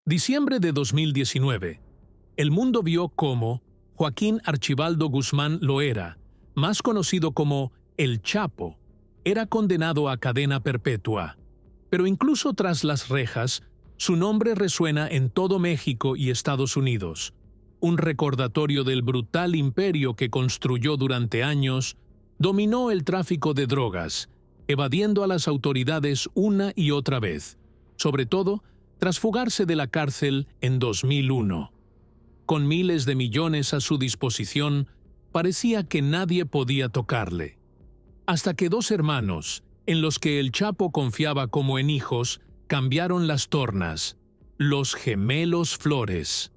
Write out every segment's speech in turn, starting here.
Diciembre de 2019. El mundo vio cómo Joaquín Archibaldo Guzmán Loera, más conocido como El Chapo, era condenado a cadena perpetua. Pero incluso tras las rejas, su nombre resuena en todo México y Estados Unidos. Un recordatorio del brutal imperio que construyó durante años, dominó el tráfico de drogas, evadiendo a las autoridades una y otra vez, sobre todo tras fugarse de la cárcel en 2001. Con miles de millones a su disposición, parecía que nadie podía tocarle. Hasta que dos hermanos, en los que el Chapo confiaba como en hijos, cambiaron las tornas: los gemelos Flores.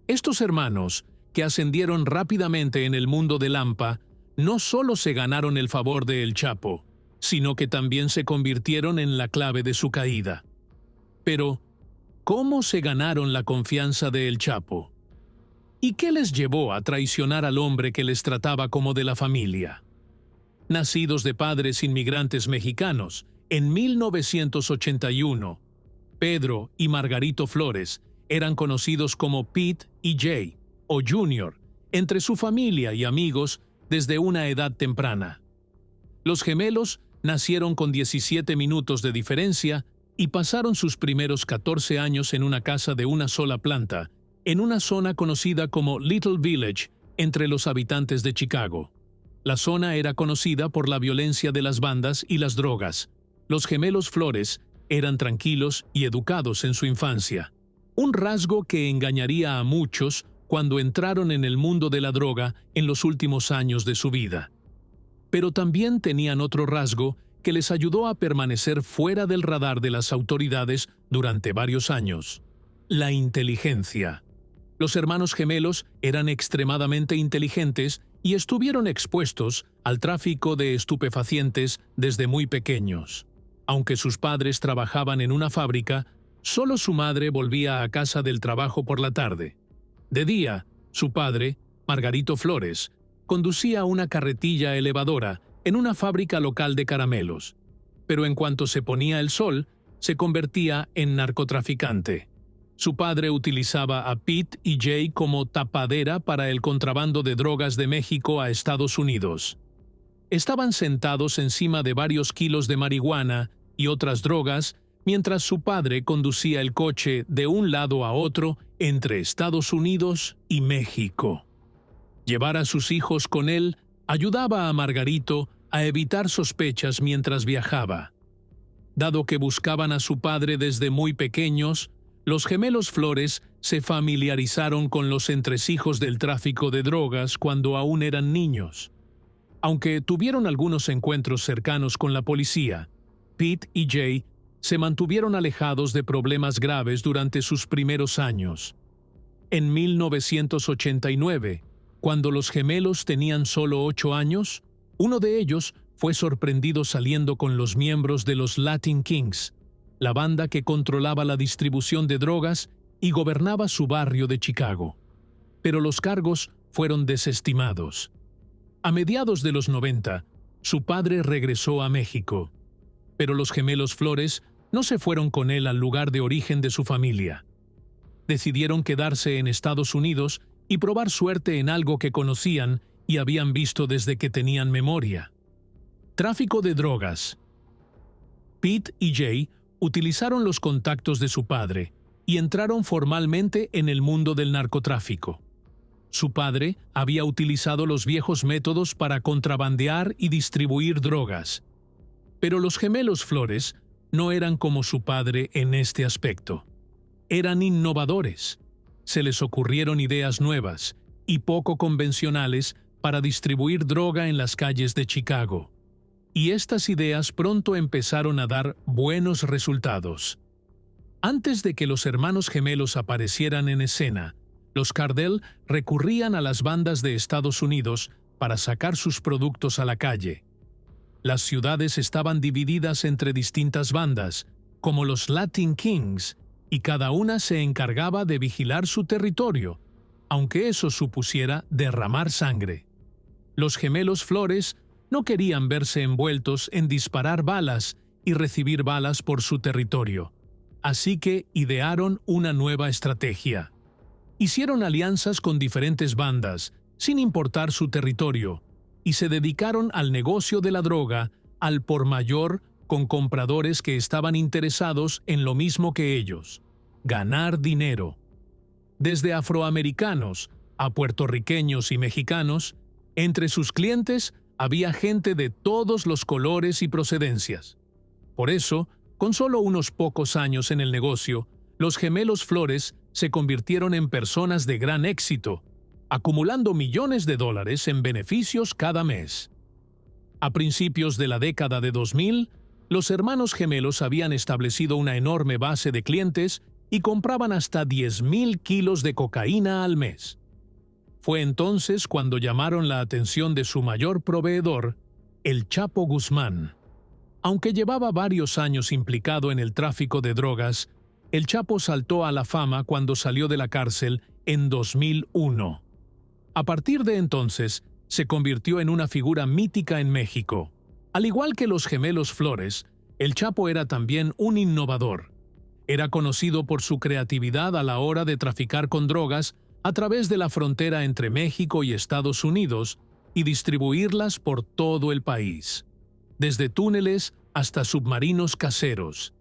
Estos hermanos, que ascendieron rápidamente en el mundo del AMPA, no solo se ganaron el favor de El Chapo, sino que también se convirtieron en la clave de su caída. Pero, ¿cómo se ganaron la confianza de El Chapo? ¿Y qué les llevó a traicionar al hombre que les trataba como de la familia? Nacidos de padres inmigrantes mexicanos, en 1981, Pedro y Margarito Flores eran conocidos como Pete y Jay, o Junior, entre su familia y amigos desde una edad temprana. Los gemelos nacieron con 17 minutos de diferencia y pasaron sus primeros 14 años en una casa de una sola planta, en una zona conocida como Little Village, entre los habitantes de Chicago. La zona era conocida por la violencia de las bandas y las drogas. Los gemelos Flores eran tranquilos y educados en su infancia, un rasgo que engañaría a muchos cuando entraron en el mundo de la droga en los últimos años de su vida. Pero también tenían otro rasgo que les ayudó a permanecer fuera del radar de las autoridades durante varios años: la inteligencia. Los hermanos gemelos eran extremadamente inteligentes y estuvieron expuestos al tráfico de estupefacientes desde muy pequeños. Aunque sus padres trabajaban en una fábrica, solo su madre volvía a casa del trabajo por la tarde. De día, su padre, Margarito Flores, conducía una carretilla elevadora en una fábrica local de caramelos. Pero en cuanto se ponía el sol, se convertía en narcotraficante. Su padre utilizaba a Pete y Jay como tapadera para el contrabando de drogas de México a Estados Unidos. Estaban sentados encima de varios kilos de marihuana y otras drogas mientras su padre conducía el coche de un lado a otro entre Estados Unidos y México. Llevar a sus hijos con él ayudaba a Margarito a evitar sospechas mientras viajaba. Dado que buscaban a su padre desde muy pequeños, los gemelos Flores se familiarizaron con los entresijos del tráfico de drogas cuando aún eran niños. Aunque tuvieron algunos encuentros cercanos con la policía, Pete y Jay se mantuvieron alejados de problemas graves durante sus primeros años. En 1989, cuando los gemelos tenían solo 8 años, uno de ellos fue sorprendido saliendo con los miembros de los Latin Kings, la banda que controlaba la distribución de drogas y gobernaba su barrio de Chicago. Pero los cargos fueron desestimados. A mediados de los 90, su padre regresó a México. Pero los gemelos Flores no se fueron con él al lugar de origen de su familia. Decidieron quedarse en Estados Unidos y probar suerte en algo que conocían y habían visto desde que tenían memoria: tráfico de drogas. Pete y Jay utilizaron los contactos de su padre y entraron formalmente en el mundo del narcotráfico. Su padre había utilizado los viejos métodos para contrabandear y distribuir drogas. Pero los gemelos Flores no eran como su padre en este aspecto. Eran innovadores. Se les ocurrieron ideas nuevas y poco convencionales para distribuir droga en las calles de Chicago. Y estas ideas pronto empezaron a dar buenos resultados. Antes de que los hermanos gemelos aparecieran en escena, los Cardell recurrían a las bandas de Estados Unidos para sacar sus productos a la calle. Las ciudades estaban divididas entre distintas bandas, como los Latin Kings, y cada una se encargaba de vigilar su territorio, aunque eso supusiera derramar sangre. Los gemelos Flores no querían verse envueltos en disparar balas y recibir balas por su territorio, así que idearon una nueva estrategia. Hicieron alianzas con diferentes bandas, sin importar su territorio, y se dedicaron al negocio de la droga al por mayor con compradores que estaban interesados en lo mismo que ellos: ganar dinero. Desde afroamericanos a puertorriqueños y mexicanos, entre sus clientes había gente de todos los colores y procedencias. Por eso, con solo unos pocos años en el negocio, los gemelos Flores se convirtieron en personas de gran éxito, acumulando millones de dólares en beneficios cada mes. A principios de la década de 2000, los hermanos gemelos habían establecido una enorme base de clientes y compraban hasta 10,000 kilos de cocaína al mes. Fue entonces cuando llamaron la atención de su mayor proveedor, el Chapo Guzmán. Aunque llevaba varios años implicado en el tráfico de drogas, el Chapo saltó a la fama cuando salió de la cárcel en 2001. A partir de entonces, se convirtió en una figura mítica en México. Al igual que los gemelos Flores, el Chapo era también un innovador. Era conocido por su creatividad a la hora de traficar con drogas a través de la frontera entre México y Estados Unidos y distribuirlas por todo el país, desde túneles hasta submarinos caseros.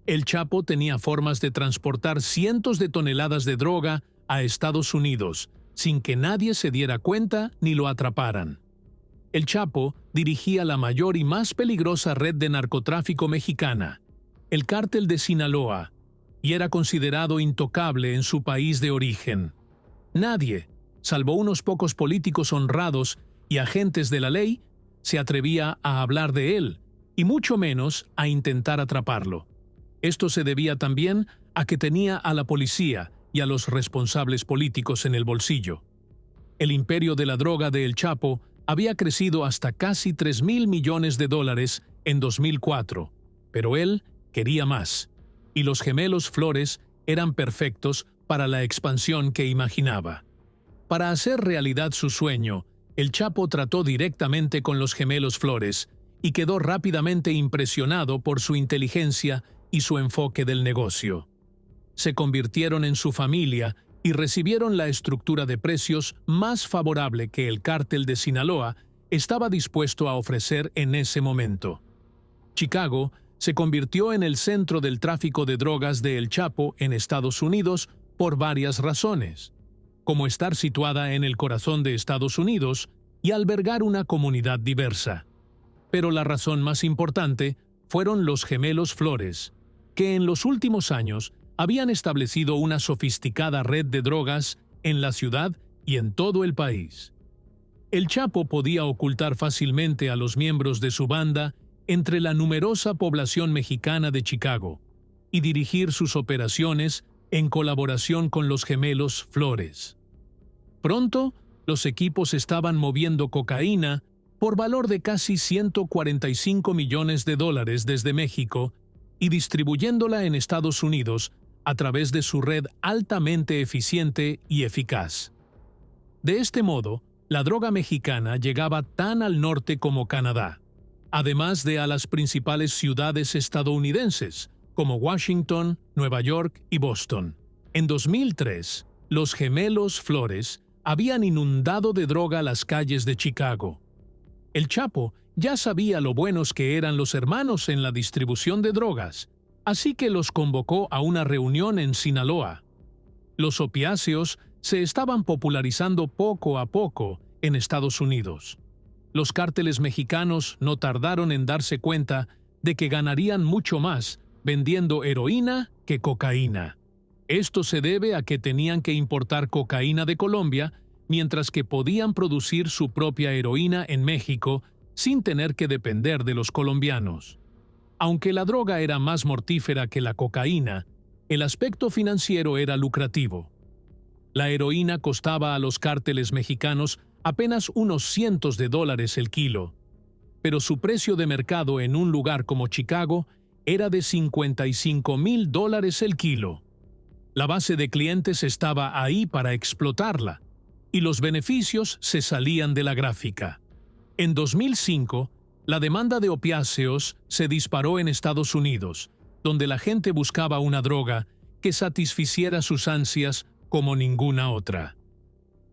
El Chapo tenía formas de transportar cientos de toneladas de droga a Estados Unidos, sin que nadie se diera cuenta ni lo atraparan. El Chapo dirigía la mayor y más peligrosa red de narcotráfico mexicana, el Cártel de Sinaloa, y era considerado intocable en su país de origen. Nadie, salvo unos pocos políticos honrados y agentes de la ley, se atrevía a hablar de él, y mucho menos a intentar atraparlo. Esto se debía también a que tenía a la policía y a los responsables políticos en el bolsillo. El imperio de la droga de El Chapo había crecido hasta casi 3,000 millones de dólares en 2004, pero él quería más, y los gemelos Flores eran perfectos para la expansión que imaginaba. Para hacer realidad su sueño, el Chapo trató directamente con los gemelos Flores y quedó rápidamente impresionado por su inteligencia y su enfoque del negocio. Se convirtieron en su familia y recibieron la estructura de precios más favorable que el Cártel de Sinaloa estaba dispuesto a ofrecer en ese momento. Chicago se convirtió en el centro del tráfico de drogas de El Chapo en Estados Unidos por varias razones, como estar situada en el corazón de Estados Unidos y albergar una comunidad diversa. Pero la razón más importante fueron los gemelos Flores, que en los últimos años habían establecido una sofisticada red de drogas en la ciudad y en todo el país. El Chapo podía ocultar fácilmente a los miembros de su banda entre la numerosa población mexicana de Chicago y dirigir sus operaciones en colaboración con los gemelos Flores. Pronto, los equipos estaban moviendo cocaína por valor de casi 145 millones de dólares desde México y distribuyéndola en Estados Unidos a través de su red altamente eficiente y eficaz. De este modo, la droga mexicana llegaba tan al norte como Canadá, además de a las principales ciudades estadounidenses, como Washington, Nueva York y Boston. En 2003, los gemelos Flores habían inundado de droga las calles de Chicago. El Chapo ya sabía lo buenos que eran los hermanos en la distribución de drogas, así que los convocó a una reunión en Sinaloa. Los opiáceos se estaban popularizando poco a poco en Estados Unidos. Los cárteles mexicanos no tardaron en darse cuenta de que ganarían mucho más vendiendo heroína que cocaína. Esto se debe a que tenían que importar cocaína de Colombia, mientras que podían producir su propia heroína en México sin tener que depender de los colombianos. Aunque la droga era más mortífera que la cocaína, el aspecto financiero era lucrativo. La heroína costaba a los cárteles mexicanos apenas unos cientos de dólares el kilo, pero su precio de mercado en un lugar como Chicago era de $55,000 el kilo. La base de clientes estaba ahí para explotarla, y los beneficios se salían de la gráfica. En 2005, la demanda de opiáceos se disparó en Estados Unidos, donde la gente buscaba una droga que satisficiera sus ansias como ninguna otra.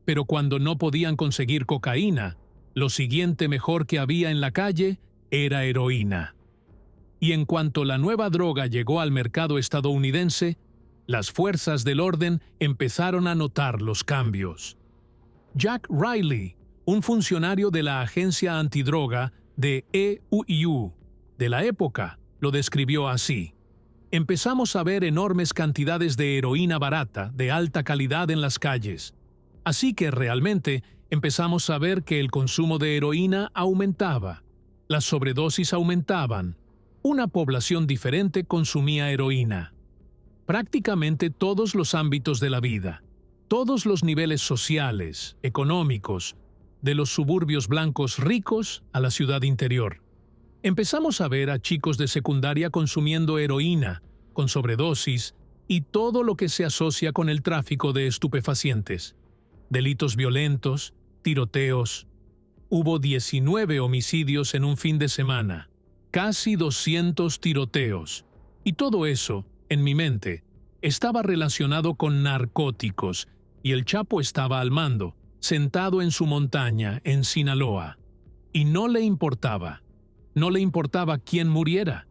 Pero cuando no podían conseguir cocaína, lo siguiente mejor que había en la calle era heroína. Y en cuanto la nueva droga llegó al mercado estadounidense, las fuerzas del orden empezaron a notar los cambios. Jack Riley, un funcionario de la agencia antidroga de EUU de la época, lo describió así: empezamos a ver enormes cantidades de heroína barata, de alta calidad en las calles. Así que realmente empezamos a ver que el consumo de heroína aumentaba, las sobredosis aumentaban, una población diferente consumía heroína. Prácticamente todos los ámbitos de la vida, todos los niveles sociales, económicos, de los suburbios blancos ricos a la ciudad interior. Empezamos a ver a chicos de secundaria consumiendo heroína, con sobredosis y todo lo que se asocia con el tráfico de estupefacientes. Delitos violentos, tiroteos. Hubo 19 homicidios en un fin de semana, casi 200 tiroteos. Y todo eso, en mi mente, estaba relacionado con narcóticos, y el Chapo estaba al mando, sentado en su montaña, en Sinaloa. Y no le importaba. No le importaba quién muriera.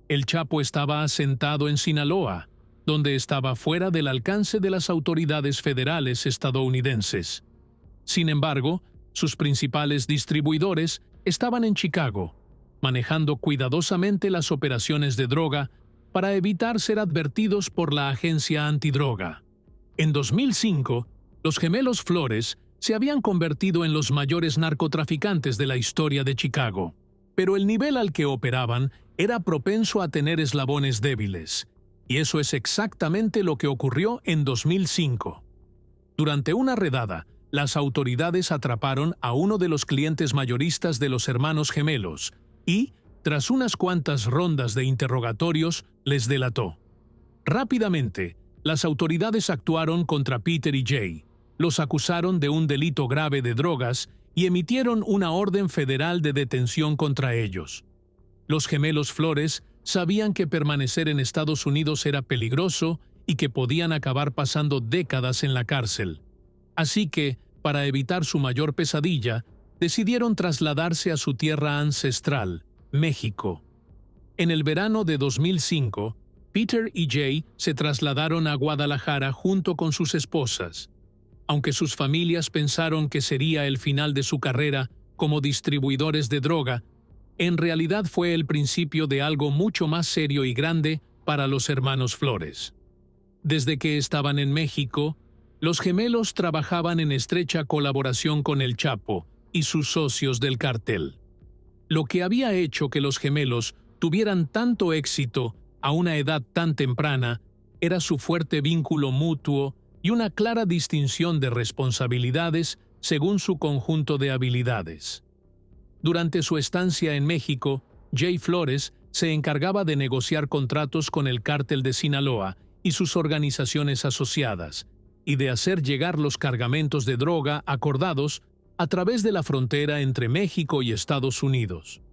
El Chapo estaba asentado en Sinaloa, donde estaba fuera del alcance de las autoridades federales estadounidenses. Sin embargo, sus principales distribuidores estaban en Chicago, manejando cuidadosamente las operaciones de droga para evitar ser advertidos por la agencia antidroga. En 2005, los gemelos Flores se habían convertido en los mayores narcotraficantes de la historia de Chicago, pero el nivel al que operaban era propenso a tener eslabones débiles, y eso es exactamente lo que ocurrió en 2005. Durante una redada, las autoridades atraparon a uno de los clientes mayoristas de los hermanos gemelos y, tras unas cuantas rondas de interrogatorios, les delató. Rápidamente, las autoridades actuaron contra Peter y Jay, los acusaron de un delito grave de drogas y emitieron una orden federal de detención contra ellos. Los gemelos Flores sabían que permanecer en Estados Unidos era peligroso y que podían acabar pasando décadas en la cárcel. Así que, para evitar su mayor pesadilla, decidieron trasladarse a su tierra ancestral, México. En el verano de 2005, Peter y Jay se trasladaron a Guadalajara junto con sus esposas. Aunque sus familias pensaron que sería el final de su carrera como distribuidores de droga, en realidad fue el principio de algo mucho más serio y grande para los hermanos Flores. Desde que estaban en México, los gemelos trabajaban en estrecha colaboración con el Chapo y sus socios del cartel. Lo que había hecho que los gemelos tuvieran tanto éxito a una edad tan temprana era su fuerte vínculo mutuo y una clara distinción de responsabilidades según su conjunto de habilidades. Durante su estancia en México, Jay Flores se encargaba de negociar contratos con el cártel de Sinaloa y sus organizaciones asociadas, y de hacer llegar los cargamentos de droga acordados a través de la frontera entre México y Estados Unidos.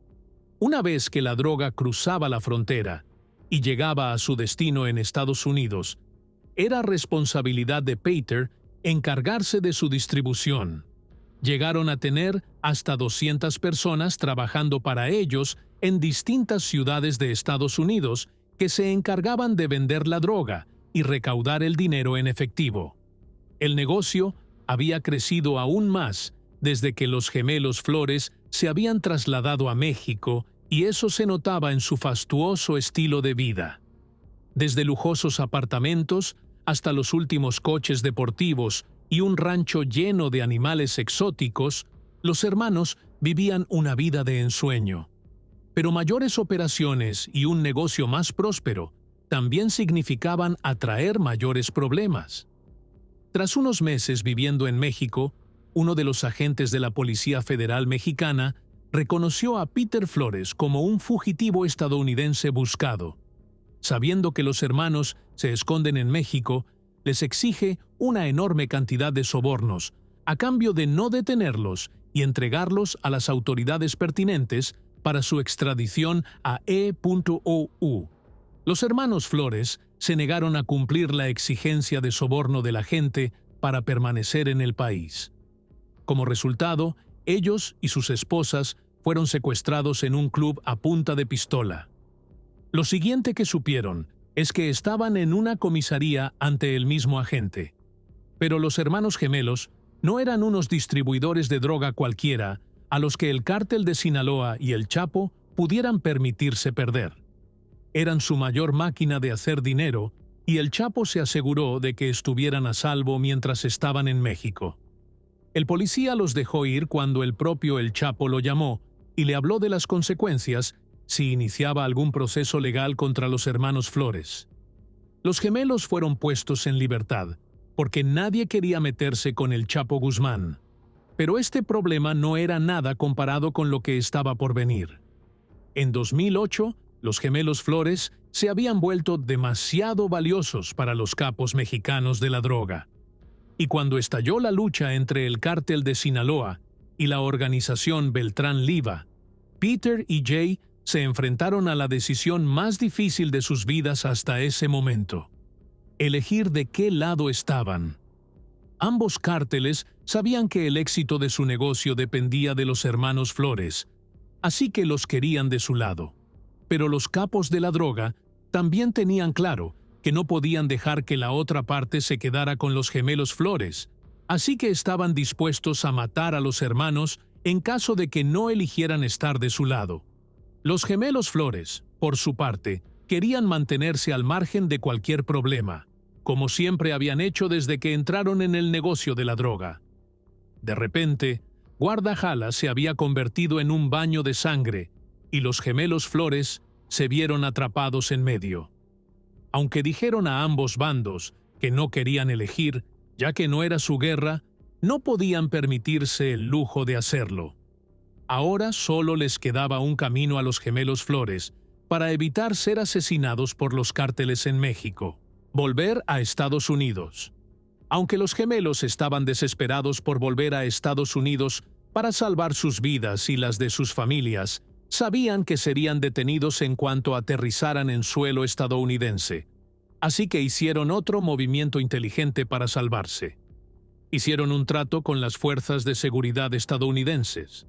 Una vez que la droga cruzaba la frontera y llegaba a su destino en Estados Unidos, era responsabilidad de Peter encargarse de su distribución. Llegaron a tener hasta 200 personas trabajando para ellos en distintas ciudades de Estados Unidos que se encargaban de vender la droga y recaudar el dinero en efectivo. El negocio había crecido aún más desde que los gemelos Flores se habían trasladado a México, y eso se notaba en su fastuoso estilo de vida. Desde lujosos apartamentos hasta los últimos coches deportivos y un rancho lleno de animales exóticos, los hermanos vivían una vida de ensueño. Pero mayores operaciones y un negocio más próspero también significaban atraer mayores problemas. Tras unos meses viviendo en México, uno de los agentes de la Policía Federal Mexicana reconoció a Peter Flores como un fugitivo estadounidense buscado. Sabiendo que los hermanos se esconden en México, les exige una enorme cantidad de sobornos, a cambio de no detenerlos y entregarlos a las autoridades pertinentes para su extradición a E.OU. Los hermanos Flores se negaron a cumplir la exigencia de soborno de la gente para permanecer en el país. Como resultado, ellos y sus esposas fueron secuestrados en un club a punta de pistola. Lo siguiente que supieron es que estaban en una comisaría ante el mismo agente. Pero los hermanos gemelos no eran unos distribuidores de droga cualquiera a los que el cártel de Sinaloa y el Chapo pudieran permitirse perder. Eran su mayor máquina de hacer dinero y el Chapo se aseguró de que estuvieran a salvo mientras estaban en México. El policía los dejó ir cuando el propio El Chapo lo llamó y le habló de las consecuencias si iniciaba algún proceso legal contra los hermanos Flores. Los gemelos fueron puestos en libertad, porque nadie quería meterse con el Chapo Guzmán. Pero este problema no era nada comparado con lo que estaba por venir. En 2008, los gemelos Flores se habían vuelto demasiado valiosos para los capos mexicanos de la droga. Y cuando estalló la lucha entre el cártel de Sinaloa y la organización Beltrán Liva, Peter y Jay se enfrentaron a la decisión más difícil de sus vidas hasta ese momento: elegir de qué lado estaban. Ambos cárteles sabían que el éxito de su negocio dependía de los hermanos Flores, así que los querían de su lado. Pero los capos de la droga también tenían claro que no podían dejar que la otra parte se quedara con los gemelos Flores, así que estaban dispuestos a matar a los hermanos en caso de que no eligieran estar de su lado. Los gemelos Flores, por su parte, querían mantenerse al margen de cualquier problema, como siempre habían hecho desde que entraron en el negocio de la droga. De repente, Guadalajara se había convertido en un baño de sangre y los gemelos Flores se vieron atrapados en medio. Aunque dijeron a ambos bandos que no querían elegir, ya que no era su guerra, no podían permitirse el lujo de hacerlo. Ahora solo les quedaba un camino a los gemelos Flores para evitar ser asesinados por los cárteles en México: volver a Estados Unidos. Aunque los gemelos estaban desesperados por volver a Estados Unidos para salvar sus vidas y las de sus familias, sabían que serían detenidos en cuanto aterrizaran en suelo estadounidense. Así que hicieron otro movimiento inteligente para salvarse. Hicieron un trato con las fuerzas de seguridad estadounidenses.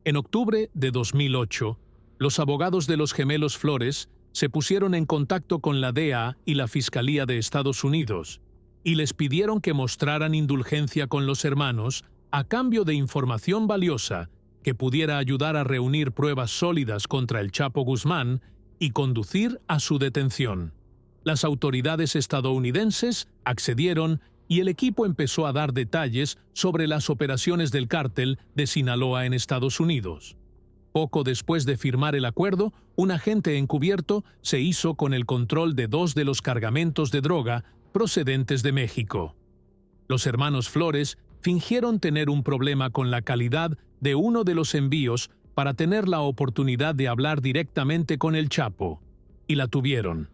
En octubre de 2008, los abogados de los gemelos Flores se pusieron en contacto con la DEA y la Fiscalía de Estados Unidos y les pidieron que mostraran indulgencia con los hermanos a cambio de información valiosa que pudiera ayudar a reunir pruebas sólidas contra el Chapo Guzmán y conducir a su detención. Las autoridades estadounidenses accedieron y el equipo empezó a dar detalles sobre las operaciones del cártel de Sinaloa en Estados Unidos. Poco después de firmar el acuerdo, un agente encubierto se hizo con el control de 2 de los cargamentos de droga procedentes de México. Los hermanos Flores fingieron tener un problema con la calidad de uno de los envíos para tener la oportunidad de hablar directamente con el Chapo, y la tuvieron.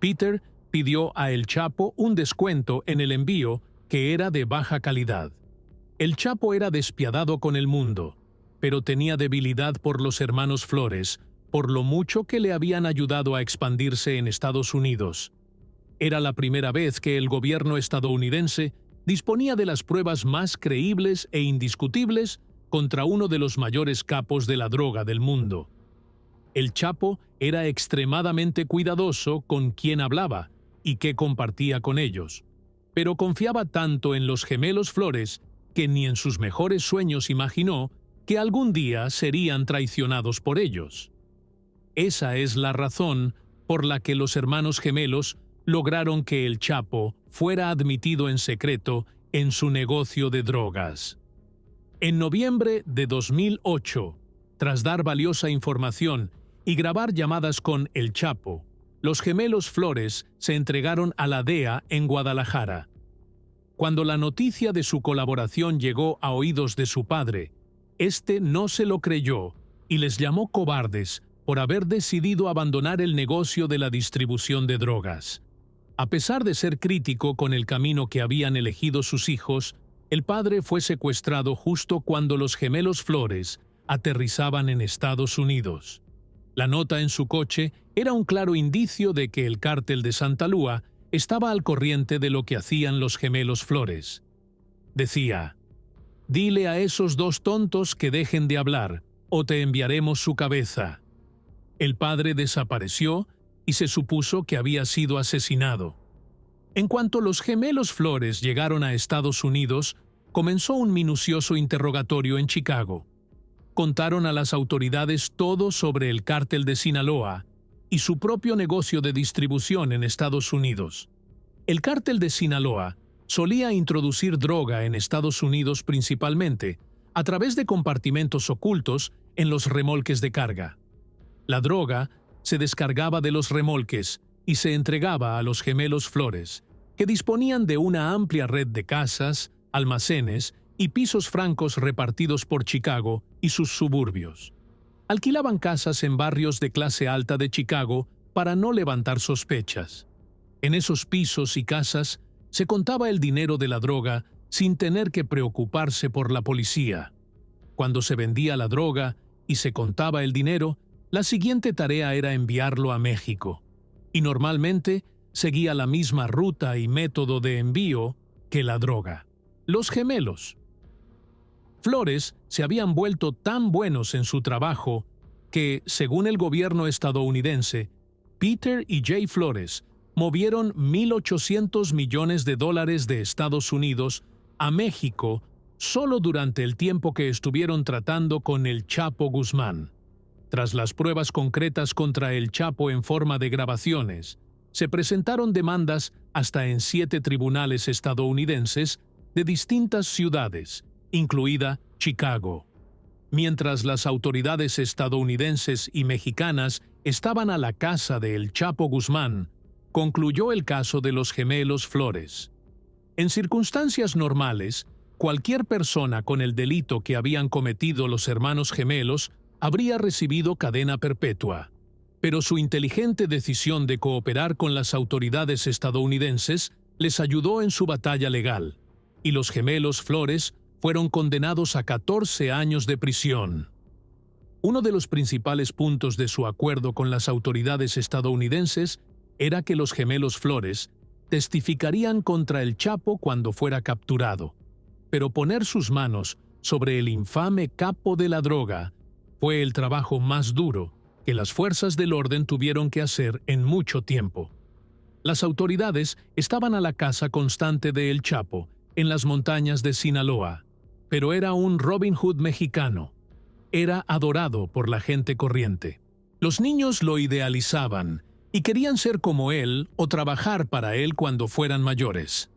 Peter pidió a El Chapo un descuento en el envío que era de baja calidad. El Chapo era despiadado con el mundo, pero tenía debilidad por los hermanos Flores, por lo mucho que le habían ayudado a expandirse en Estados Unidos. Era la primera vez que el gobierno estadounidense disponía de las pruebas más creíbles e indiscutibles contra uno de los mayores capos de la droga del mundo. El Chapo era extremadamente cuidadoso con quién hablaba y qué compartía con ellos, pero confiaba tanto en los gemelos Flores que ni en sus mejores sueños imaginó que algún día serían traicionados por ellos. Esa es la razón por la que los hermanos gemelos lograron que el Chapo fuera admitido en secreto en su negocio de drogas. En noviembre de 2008, tras dar valiosa información y grabar llamadas con el Chapo, los gemelos Flores se entregaron a la DEA en Guadalajara. Cuando la noticia de su colaboración llegó a oídos de su padre, este no se lo creyó y les llamó cobardes por haber decidido abandonar el negocio de la distribución de drogas. A pesar de ser crítico con el camino que habían elegido sus hijos, el padre fue secuestrado justo cuando los gemelos Flores aterrizaban en Estados Unidos. La nota en su coche era un claro indicio de que el cártel de Santa Lúa estaba al corriente de lo que hacían los gemelos Flores. Decía: «Dile a esos dos tontos que dejen de hablar, o te enviaremos su cabeza». El padre desapareció y se supuso que había sido asesinado. En cuanto los gemelos Flores llegaron a Estados Unidos, comenzó un minucioso interrogatorio en Chicago. Contaron a las autoridades todo sobre el cártel de Sinaloa y su propio negocio de distribución en Estados Unidos. El cártel de Sinaloa solía introducir droga en Estados Unidos principalmente a través de compartimentos ocultos en los remolques de carga. La droga se descargaba de los remolques y se entregaba a los gemelos Flores, que disponían de una amplia red de casas, almacenes y pisos francos repartidos por Chicago y sus suburbios. Alquilaban casas en barrios de clase alta de Chicago para no levantar sospechas. En esos pisos y casas se contaba el dinero de la droga sin tener que preocuparse por la policía. Cuando se vendía la droga y se contaba el dinero, la siguiente tarea era enviarlo a México, y normalmente seguía la misma ruta y método de envío que la droga. Los gemelos Flores se habían vuelto tan buenos en su trabajo que, según el gobierno estadounidense, Peter y Jay Flores movieron $1.800 millones de Estados Unidos a México solo durante el tiempo que estuvieron tratando con el Chapo Guzmán. Tras las pruebas concretas contra el Chapo en forma de grabaciones, se presentaron demandas hasta en 7 tribunales estadounidenses de distintas ciudades, incluida Chicago. Mientras las autoridades estadounidenses y mexicanas estaban a la caza de El Chapo Guzmán, concluyó el caso de los gemelos Flores. En circunstancias normales, cualquier persona con el delito que habían cometido los hermanos gemelos habría recibido cadena perpetua. Pero su inteligente decisión de cooperar con las autoridades estadounidenses les ayudó en su batalla legal, y los gemelos Flores fueron condenados a 14 años de prisión. Uno de los principales puntos de su acuerdo con las autoridades estadounidenses era que los gemelos Flores testificarían contra el Chapo cuando fuera capturado, pero poner sus manos sobre el infame capo de la droga fue el trabajo más duro que las fuerzas del orden tuvieron que hacer en mucho tiempo. Las autoridades estaban a la caza constante de El Chapo en las montañas de Sinaloa, pero era un Robin Hood mexicano. Era adorado por la gente corriente. Los niños lo idealizaban y querían ser como él o trabajar para él cuando fueran mayores.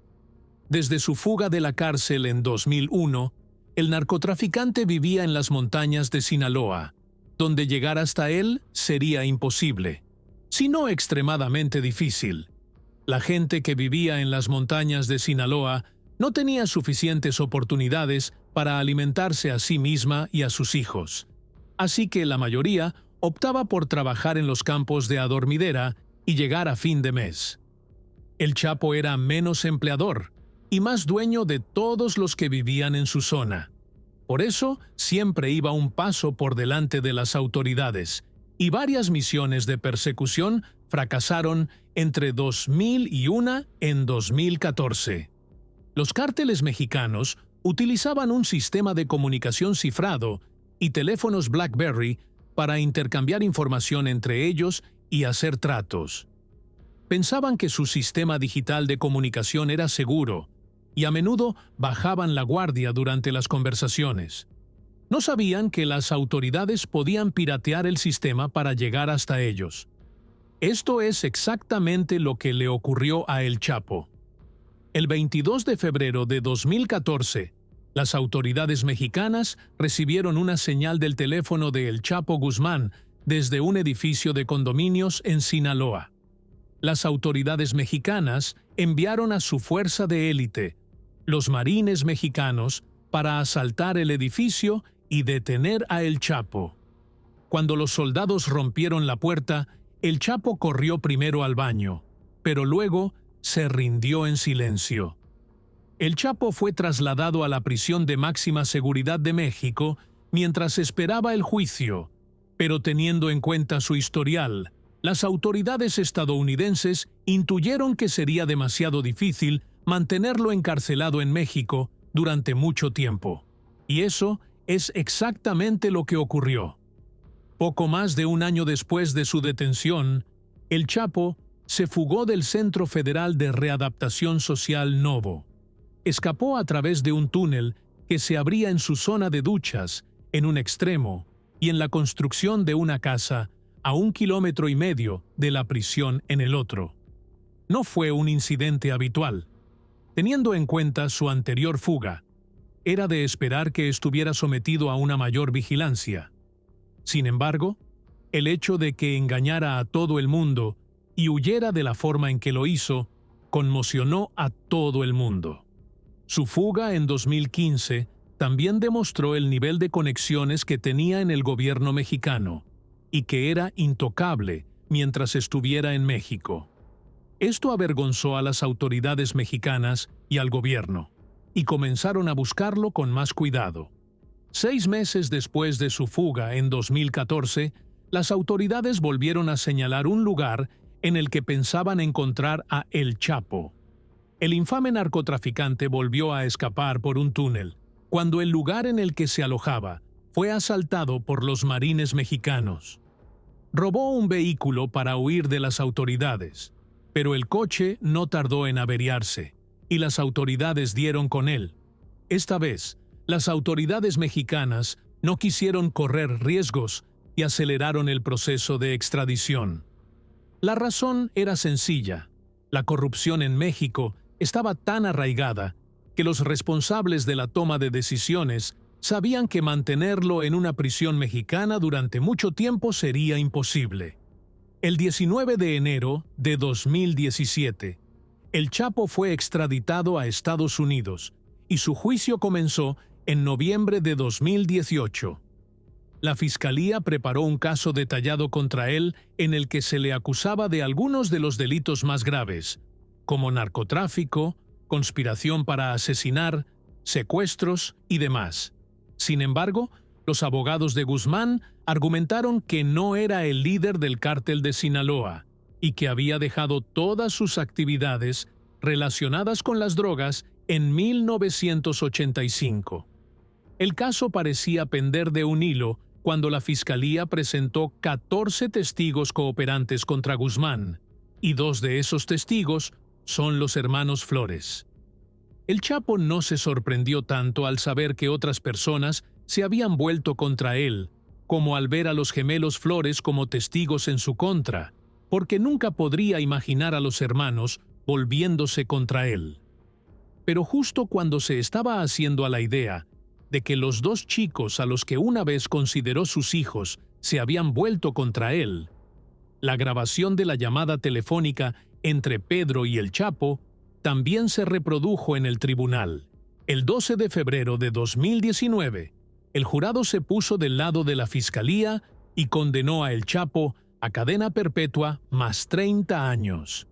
Desde su fuga de la cárcel en 2001, el narcotraficante vivía en las montañas de Sinaloa, donde llegar hasta él sería imposible, si no extremadamente difícil. La gente que vivía en las montañas de Sinaloa no tenía suficientes oportunidades para alimentarse a sí misma y a sus hijos, así que la mayoría optaba por trabajar en los campos de adormidera y llegar a fin de mes. El Chapo era menos empleador y más dueño de todos los que vivían en su zona. Por eso siempre iba un paso por delante de las autoridades, y varias misiones de persecución fracasaron entre 2001 en 2014. Los cárteles mexicanos utilizaban un sistema de comunicación cifrado y teléfonos BlackBerry para intercambiar información entre ellos y hacer tratos. Pensaban que su sistema digital de comunicación era seguro y a menudo bajaban la guardia durante las conversaciones. No sabían que las autoridades podían piratear el sistema para llegar hasta ellos. Esto es exactamente lo que le ocurrió a El Chapo. El 22 de febrero de 2014, las autoridades mexicanas recibieron una señal del teléfono de El Chapo Guzmán desde un edificio de condominios en Sinaloa. Las autoridades mexicanas enviaron a su fuerza de élite, los marines mexicanos, para asaltar el edificio y detener a El Chapo. Cuando los soldados rompieron la puerta, El Chapo corrió primero al baño, pero luego se rindió en silencio. El Chapo fue trasladado a la prisión de máxima seguridad de México mientras esperaba el juicio, Pero teniendo en cuenta su historial, las autoridades estadounidenses intuyeron que sería demasiado difícil mantenerlo encarcelado en México durante mucho tiempo. Y eso es exactamente lo que ocurrió. Poco más de un año después de su detención, el Chapo se fugó del Centro Federal de Readaptación Social Novo. Escapó a través de un túnel que se abría en su zona de duchas, en un extremo, y en la construcción de una casa a 1,5 kilómetros de la prisión en el otro. No fue un incidente habitual. Teniendo en cuenta su anterior fuga, era de esperar que estuviera sometido a una mayor vigilancia. Sin embargo, el hecho de que engañara a todo el mundo y huyera de la forma en que lo hizo, conmocionó a todo el mundo. Su fuga en 2015 también demostró el nivel de conexiones que tenía en el gobierno mexicano y que era intocable mientras estuviera en México. Esto avergonzó a las autoridades mexicanas y al gobierno, y comenzaron a buscarlo con más cuidado. 6 meses después de su fuga en 2014, las autoridades volvieron a señalar un lugar en el que pensaban encontrar a El Chapo. El infame narcotraficante volvió a escapar por un túnel, cuando el lugar en el que se alojaba fue asaltado por los marines mexicanos. Robó un vehículo para huir de las autoridades, pero el coche no tardó en averiarse, y las autoridades dieron con él. Esta vez, las autoridades mexicanas no quisieron correr riesgos y aceleraron el proceso de extradición. La razón era sencilla: la corrupción en México estaba tan arraigada que los responsables de la toma de decisiones sabían que mantenerlo en una prisión mexicana durante mucho tiempo sería imposible. El 19 de enero de 2017, el Chapo fue extraditado a Estados Unidos y su juicio comenzó en noviembre de 2018. La Fiscalía preparó un caso detallado contra él en el que se le acusaba de algunos de los delitos más graves, como narcotráfico, conspiración para asesinar, secuestros y demás. Sin embargo, los abogados de Guzmán argumentaron que no era el líder del cártel de Sinaloa y que había dejado todas sus actividades relacionadas con las drogas en 1985. El caso parecía pender de un hilo cuando la Fiscalía presentó 14 testigos cooperantes contra Guzmán, y 2 de esos testigos son los hermanos Flores. El Chapo no se sorprendió tanto al saber que otras personas se habían vuelto contra él, como al ver a los gemelos Flores como testigos en su contra, porque nunca podría imaginar a los hermanos volviéndose contra él. Pero justo cuando se estaba haciendo a la idea de que los 2 chicos a los que una vez consideró sus hijos se habían vuelto contra él, la grabación de la llamada telefónica entre Pedro y el Chapo también se reprodujo en el tribunal. El 12 de febrero de 2019, el jurado se puso del lado de la Fiscalía y condenó a El Chapo a cadena perpetua más 30 años.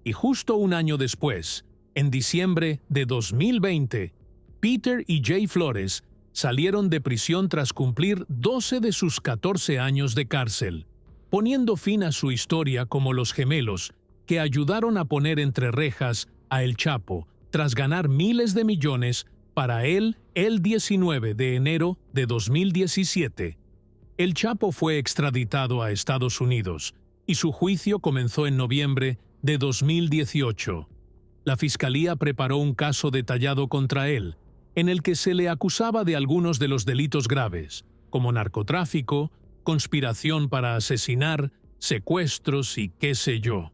Y justo un año después, en diciembre de 2020, Peter y Jay Flores salieron de prisión tras cumplir 12 de sus 14 años de cárcel, poniendo fin a su historia como los gemelos que ayudaron a poner entre rejas a El Chapo tras ganar miles de millones para él el 19 de enero de 2017. El Chapo fue extraditado a Estados Unidos y su juicio comenzó en noviembre de 2018. La Fiscalía preparó un caso detallado contra él, en el que se le acusaba de algunos de los delitos graves, como narcotráfico, conspiración para asesinar, secuestros y qué sé yo.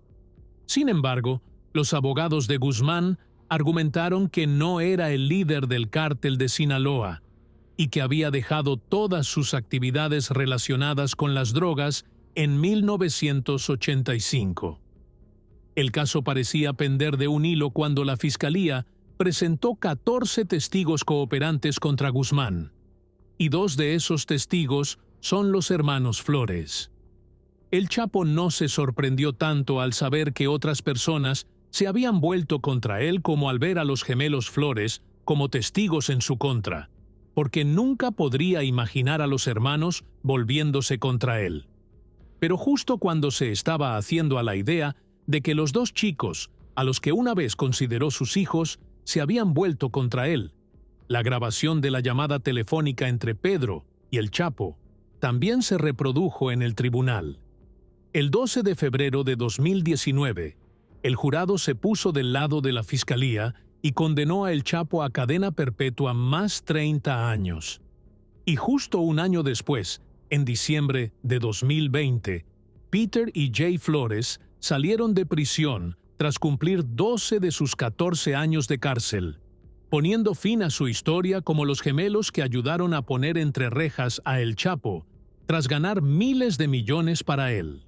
Sin embargo, los abogados de Guzmán argumentaron que no era el líder del cártel de Sinaloa y que había dejado todas sus actividades relacionadas con las drogas en 1985. El caso parecía pender de un hilo cuando la Fiscalía presentó 14 testigos cooperantes contra Guzmán, y 2 de esos testigos son los hermanos Flores. El Chapo no se sorprendió tanto al saber que otras personas se habían vuelto contra él como al ver a los gemelos Flores como testigos en su contra. porque nunca podría imaginar a los hermanos volviéndose contra él. Pero justo cuando se estaba haciendo a la idea de que los dos chicos, a los que una vez consideró sus hijos, se habían vuelto contra él, la grabación de la llamada telefónica entre Pedro y el Chapo también se reprodujo en el tribunal. El 12 de febrero de 2019, el jurado se puso del lado de la fiscalía y condenó a El Chapo a cadena perpetua más 30 años. Y justo un año después, en diciembre de 2020, Peter y Jay Flores salieron de prisión tras cumplir 12 de sus 14 años de cárcel, poniendo fin a su historia como los gemelos que ayudaron a poner entre rejas a El Chapo tras ganar miles de millones para él.